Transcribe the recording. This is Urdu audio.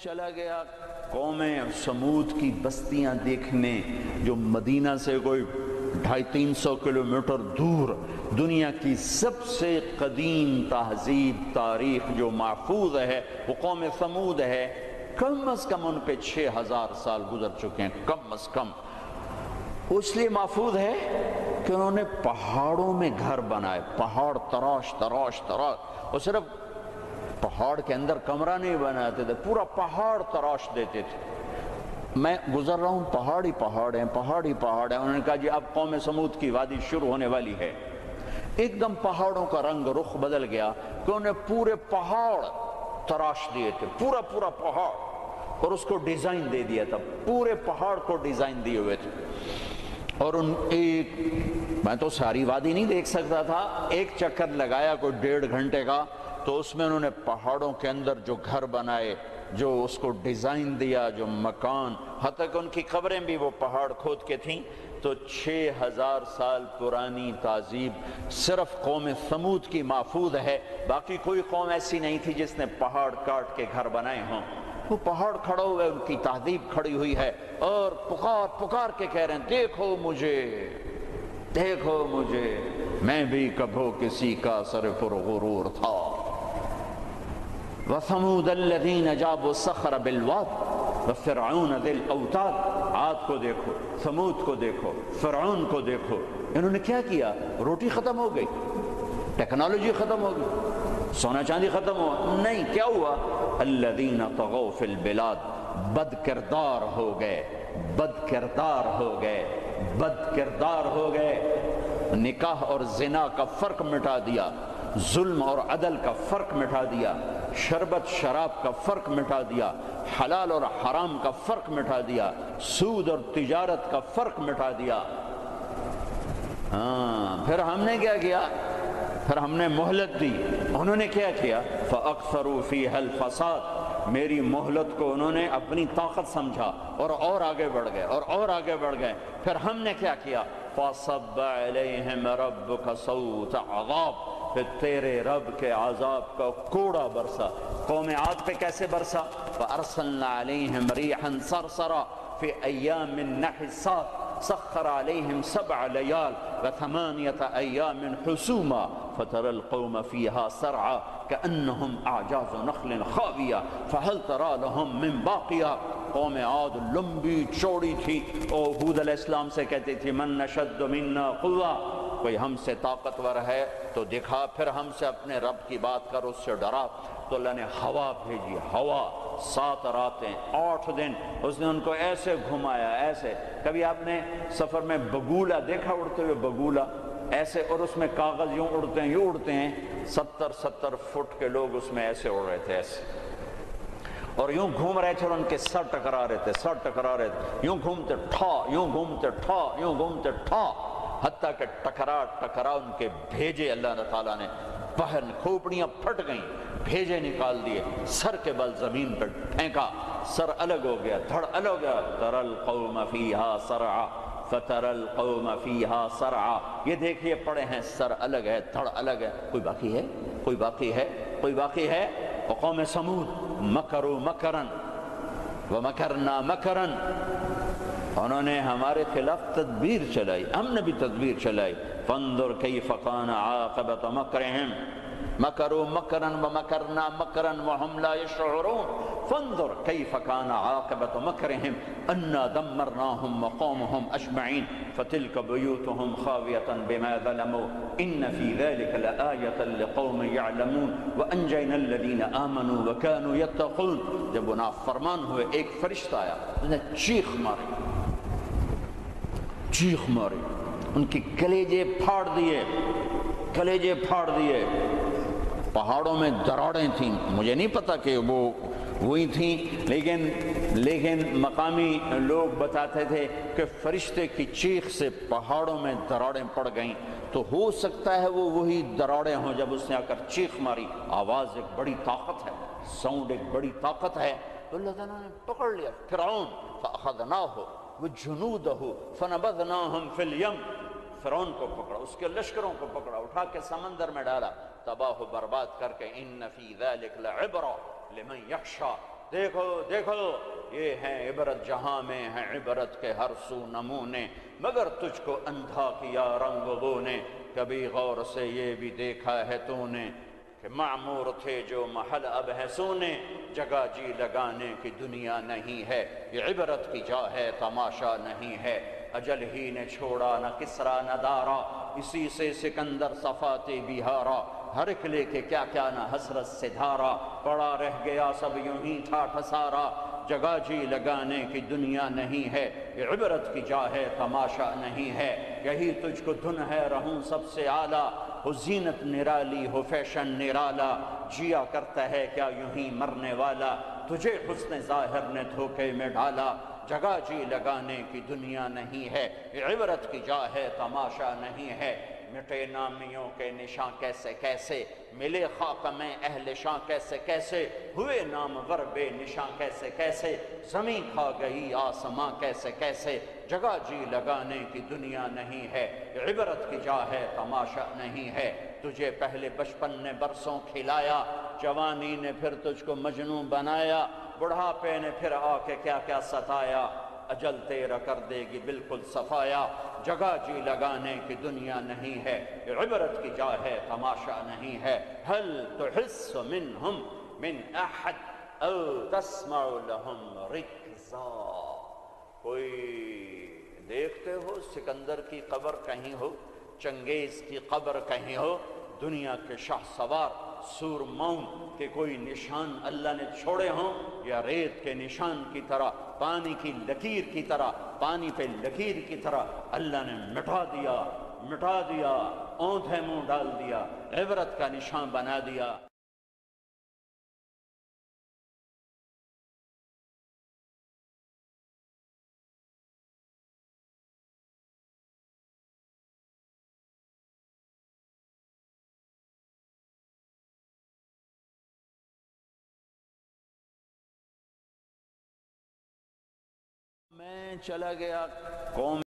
چلا گیا قوم سمود کی بستیاں دیکھنے جو مدینہ سے کوئی 250-300 کلومیٹر دور دنیا کی سب سے قدیم تہذیب تاریخ جو محفوظ ہے وہ قوم سمود ہے. کم از کم ان پہ 6000 سال گزر چکے ہیں کم از کم. اس لیے محفوظ ہے کہ انہوں نے پہاڑوں میں گھر بنائے, پہاڑ تراش تراش تراش, اور صرف پہاڑ کے اندر کمرہ نہیں بناتے تھے, پورا پہاڑ تراش دیتے تھے. میں گزر رہا ہوں پہاڑ ہی پہاڑ ہیں, پہاڑ ہی پہاڑ ہیں. انہوں نے کہا جی اب قوم سمود کی وادی شروع ہونے والی ہے. ایک دم پہاڑوں کا رنگ رخ بدل گیا کہ انہوں نے پورے پہاڑ تراش دیے تھے, پورا پورا پہاڑ, اور اس کو ڈیزائن دے دیا تھا, پورے پہاڑ کو ڈیزائن دیے ہوئے تھے. اور میں تو ساری وادی نہیں دیکھ سکتا تھا, ایک چکر لگایا کوئی 1.5 گھنٹے کا, تو اس میں انہوں نے پہاڑوں کے اندر جو گھر بنائے, جو اس کو ڈیزائن دیا, جو مکان, حتیٰ کہ ان کی قبریں بھی وہ پہاڑ کھود کے تھیں. تو 6000 سال پرانی تہذیب صرف قوم سمود کی محفوظ ہے. باقی کوئی قوم ایسی نہیں تھی جس نے پہاڑ کاٹ کے گھر بنائے ہوں. وہ پہاڑ کھڑا ہوئے, ان کی تہذیب کھڑی ہوئی ہے, اور پکار پکار کے کہہ رہے ہیں دیکھو مجھے, دیکھو مجھے, میں بھی کبھو کسی کا سر پرغرور تھا. وَثَمُودَ الَّذِينَ جَابُوا الصَّخْرَ بِالْوَادِ وَفِرْعَوْنَ ذِي الْأَوْتَادِ. عاد کو دیکھو, ثمود کو دیکھو, فرعون کو دیکھو. انہوں نے کیا کیا؟ روٹی ختم ہو گئی, ٹیکنالوجی ختم ہو گئی, سونا چاندی ختم ہوا نہیں. کیا ہوا؟ الذین طغوا فی البلاد, بد کردار ہو گئے, بد کردار ہو گئے, بد کردار ہو گئے. نکاح اور زنا کا فرق مٹا دیا, ظلم اور عدل کا فرق مٹا دیا, شربت شراب کا فرق مٹا دیا, حلال اور حرام کا فرق مٹا دیا, سود اور تجارت کا فرق مٹا دیا. ہاں, پھر ہم نے کیا کیا؟ پھر ہم نے مہلت دی. انہوں نے کیا کیا؟ فَأَكْثَرُوا فِيهَا الْفَسَادِ. میری مہلت کو انہوں نے اپنی طاقت سمجھا اور آگے بڑھ گئے, اور آگے بڑھ گئے. پھر ہم نے کیا کیا؟ فَصَبَّ عَلَيْهِمْ رَبُّكَ صَوْتَ عَذَابٍ. پھر تیرے رب کے عذاب کا کوڑا برسا. قوم عاد پہ کیسے برسا؟ فَأَرْسَلْنَا عَلَيْهِمْ رِيحًا صَرْصَرًا فِي أَيَّامٍ نَحِسَاتٍ سخر عليهم 7 ليال و8 أيام حسوما فترى القوم فيها سرعا كأنهم أعجاز نخل خاوية فهل ترى لهم من باقية. قوم عاد لمبی چوڑی تھی, اور ہود علیہ السلام سے کہتی تھی من نشد منا قوة, کوئی ہم سے طاقتور ہے تو دکھا, پھر ہم سے اپنے رب کی بات کر, اس سے ڈرا. تو اللہ نے ہوا بھیجی, ہوا 7 راتیں 8 دن اس نے ان کو ایسے گھمایا, ایسے. کبھی آپ نے سفر میں بگولا دیکھا اڑتے ہوئے؟ بگولا ایسے, اور اس میں کاغذ یوں اڑتے ہیں, یوں اڑتے ہیں. 70 فٹ کے لوگ اس میں ایسے اڑ رہے تھے, ایسے, اور یوں گھوم رہے تھے, اور ان کے سر ٹکرا رہے تھے, سر ٹکرا رہے تھے, یوں گھومتے ٹھا, یوں گھومتے ٹھا, یوں گھومتے ٹھا, حتیٰ کہ ٹکرا ان کے بھیجے اللہ تعالیٰ نے باہر, کھوپڑیاں پھٹ گئیں, بھیجے نکال دیے, سر کے بل زمین پر پھینکا, سر الگ ہو گیا, دھڑ الگ ہو گیا. تَرَى الْقَوْمَ فِيهَا سَرْعًا فَتَرَى الْقَوْمَ فِيهَا سَرْعًا. یہ دیکھیے پڑے ہیں, سر الگ ہے, دھڑ الگ ہے. کوئی باقی ہے؟ کوئی باقی ہے؟ کوئی باقی ہے؟ وقوم سمود مکروا مکرا ومکرنا مکرا. انہوں نے ہمارے خلاف تدبیر چلائی, ہم نے بھی تدبیر چلائی. فانظر کیف کان عاقبۃ مکرہم مکروا مکرا ومکرنا مکرا وهم لا يشعرون. فانظر کیف کان عاقبۃ مکرہم انا دمرناهم وقومهم اجمعین فتلک بیوتهم خاویۃ بما ظلموا ان فی ذلک لآیۃ لقوم یعلمون وانجینا الذین آمنوا وکانوا یتقون. جب وہ نافرمان ہوئے, ایک فرشتہ آیا, اس نے چیخ ماری, چیخ ماری, ان کی کلیجے پھاڑ دیے, کلیجے پھاڑ دیے. پہاڑوں میں دراڑیں تھیں, مجھے نہیں پتا کہ وہ وہی تھیں, لیکن مقامی لوگ بتاتے تھے کہ فرشتے کی چیخ سے پہاڑوں میں دراڑیں پڑ گئیں. تو ہو سکتا ہے وہ وہی دراڑیں ہوں جب اس نے آ کر چیخ ماری. آواز ایک بڑی طاقت ہے, ساؤنڈ ایک بڑی طاقت ہے. تو اللہ تعالیٰ نے پکڑ لیا فرعون, فأخذناہ وجنودہ فنبذناہم فی الیم. فرعون کو پکڑا, اس کے لشکروں کو پکڑا, اٹھا کے سمندر میں ڈالا, تباہ و برباد کر کے. ان فی ذلک لعبرہ لمن یخشی. دیکھو دیکھو یہ ہیں عبرت، جہاں میں ہیں عبرت کے ہر سو نمونے، مگر تجھ کو اندھا کیا رنگ وہ نے، کبھی غور سے یہ بھی دیکھا ہے تو نے کہ معمور تھے جو محل اب ہے سونے، جگہ جی لگانے کی دنیا نہیں ہے، یہ عبرت کی جا ہے تماشا نہیں ہے، اجل ہی نے چھوڑا نہ کسرا نہ دارا، اسی سے سکندر صفاتے بہارا، ہر ایک لے کے کیا کیا نہ حسرت سے دھارا، پڑا رہ گیا سب یوں ہی تھا ٹھسارا، جگہ جی لگانے کی دنیا نہیں ہے، یہ عبرت کی جا ہے تماشا نہیں ہے، یہی تجھ کو دھن ہے رہوں سب سے اعلیٰ، ہو زینت نرالی ہو فیشن نرالا، جیا کرتا ہے کیا یوں ہی مرنے والا، تجھے حسن ظاہر نے دھوکے میں ڈالا، جگہ جی لگانے کی دنیا نہیں ہے، یہ عبرت کی جا ہے تماشا نہیں ہے، مٹے نامیوں کے نشاں کیسے کیسے، ملے خاک میں اہل شاں کیسے کیسے، ہوئے نامور بے نشاں کیسے کیسے، زمین کھا گئی آسماں کیسے کیسے، جگہ جی لگانے کی دنیا نہیں ہے، یہ عبرت کی جا ہے تماشا نہیں ہے، تجھے پہلے بچپن نے برسوں کھلایا، جوانی نے پھر تجھ کو مجنوں بنایا، بڑھاپے نے پھر آ کے کیا کیا ستایا، اجل تیرا کر دے گی بالکل صفایا، جگہ جی لگانے کی دنیا نہیں ہے، یہ عبرت کی جا ہے تماشا نہیں ہے، هل تحس منہم من احد او تسمع لہم رکزا، کوئی دیکھتے ہو سکندر کی قبر کہیں ہو، چنگیز کی قبر کہیں ہو، دنیا کے شاہ سوار سور مون کے کوئی نشان اللہ نے چھوڑے ہوں، یا ریت کے نشان کی طرح، پانی کی لکیر کی طرح، پانی پہ لکیر کی طرح اللہ نے مٹا دیا، اونھے منہ ڈال دیا، عبرت کا نشان بنا دیا۔ میں چلا گیا قوم